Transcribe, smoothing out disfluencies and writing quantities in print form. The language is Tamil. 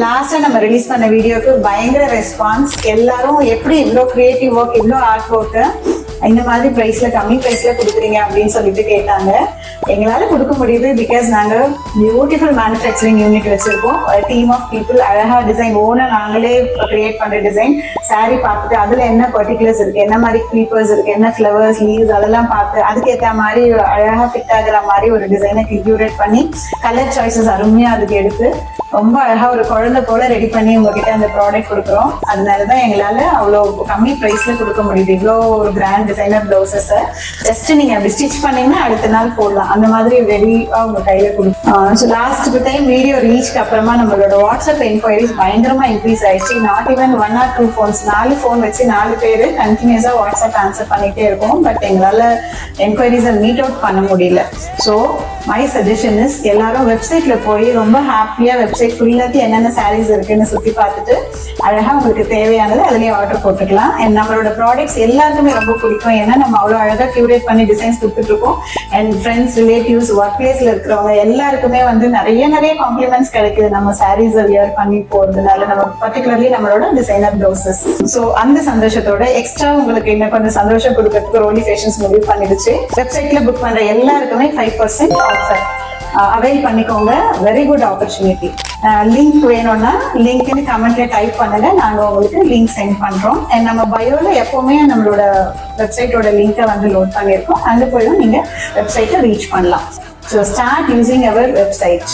லாஸ்டா நம்ம ரிலீஸ் பண்ண வீடியோக்கு பயங்கர ரெஸ்பான்ஸ். எல்லாரும் எப்படி இவ்வளோ கிரியேட்டிவ் ஒர்க், இவ்வளோ ஆர்ட் ஒர்க்கு இந்த மாதிரி ப்ரைஸ்ல கம்மி ப்ரைஸ்ல கொடுக்குறீங்க அப்படின்னு சொல்லிட்டு கேட்டாங்க. எங்களால கொடுக்க முடியுது பிகாஸ் நாங்க பியூட்டிஃபுல் மேனுஃபேக்சரிங் யூனிட் வச்சிருக்கோம். டீம் ஆஃப் பீப்புள் அழகா டிசைன் ஓனர் நாங்களே கிரியேட் பண்ற டிசைன் சாரி பார்த்துட்டு அதுல என்ன பர்டிகுலர்ஸ் இருக்கு, என்ன மாதிரி க்ரீப்பர்ஸ் இருக்கு, என்ன ஃபிளவர்ஸ் லீவ்ஸ் அதெல்லாம் பார்த்து அதுக்கேற்ற மாதிரி அழகா ஃபிட் ஆகுற மாதிரி ஒரு டிசைனை கியூரேட் பண்ணி கலர் சாய்ஸஸ் அருமையா அதுக்கு எடுத்து ரொம்ப அழகா ஒரு குழந்தை போல ரெடி பண்ணி உங்ககிட்ட அந்த ப்ராடக்ட் கொடுக்குறோம். அதனாலதான் எங்களால அவ்வளோ கம்மி ப்ரைஸ்ல கொடுக்க முடியுது. இவ்வளோ ஒரு கிராண்ட் டிசைனர் பிளவுசஸ் ஜஸ்ட் நீங்க அப்படி ஸ்டிச் பண்ணீங்கன்னா அடுத்த நாள் போடலாம், அந்த மாதிரி ரெடியா உங்க கையில கொடுக்கும். லாஸ்ட் டைம் வீடியோ ரீச்க்கு அப்புறமா நம்மளோட வாட்ஸ்அப் என்கொயரிஸ் பயங்கரமா இன்க்ரீஸ் ஆயிடுச்சு. Not even 1 or 2 phones, 4 phone வச்சு 4 பேர் கண்டினியூஸா வாட்ஸ்அப் ஆன்சர் பண்ணிட்டே இருக்கோம். பட் எங்களால என்கொயரிஸை மீட் அவுட் பண்ண முடியல. ஸோ மை சஜஷன் இஸ் எல்லாரும் வெப்சைட்ல போய் ரொம்ப ஹாப்பியா வெப்சைட் ஃபுல்லாத்தையும் என்னென்ன சாரீஸ் இருக்குன்னு சுத்தி பார்த்துட்டு அழகா உங்களுக்கு தேவையானது அதுலயே ஆர்டர் போட்டுக்கலாம். அண்ட் நம்மளோட ப்ராடக்ட்ஸ் எல்லாருக்குமே ரொம்ப பிடிக்கும். ஏன்னா நம்ம அவ்வளோ அழகா கியூரேட் பண்ணி டிசைன்ஸ் கொடுத்துட்டு இருக்கோம். அண்ட் ஃப்ரெண்ட்ஸ், ரிலேட்டிவ்ஸ், ஒர்க் பிளேஸ்ல இருக்கிறவங்க எல்லாருக்குமே வந்து நிறைய காம்ப்ளிமெண்ட்ஸ் கிடைக்குது நம்ம சாரீஸ் வியர் பண்ணி போறதுனால, நம்ம பர்டிகுலர்லி நம்மளோட டிசைனர் பிளவுசஸ். ஸோ அந்த சந்தோஷத்தோட எக்ஸ்ட்ரா உங்களுக்கு இன்னும் கொஞ்சம் சந்தோஷம் கொடுக்கறதுக்கு ரோலி ஃபேஷன்ஸ் முடிவு பண்ணிடுச்சு. வெப்சைட்ல புக் பண்ற எல்லாருக்குமே 5% ஆஃபர் அவைல் பண்ணிக்கோங்க. Very good opportunity. லிங்க் வேணும்னா லிங்க்னு கமெண்ட்ல டைப் பண்ணுங்க, நாங்க உங்களுக்கு லிங்க் சென்ட் பண்றோம். அண்ட் நம்ம பயோல எப்பவுமே நம்மளோட வெப்சைட்டோட லிங்கை வந்து லோட் பண்ணியிருக்கோம். அங்க போய் நீங்க வெப்சைட்டை ரீச் பண்ணலாம். So start using our website.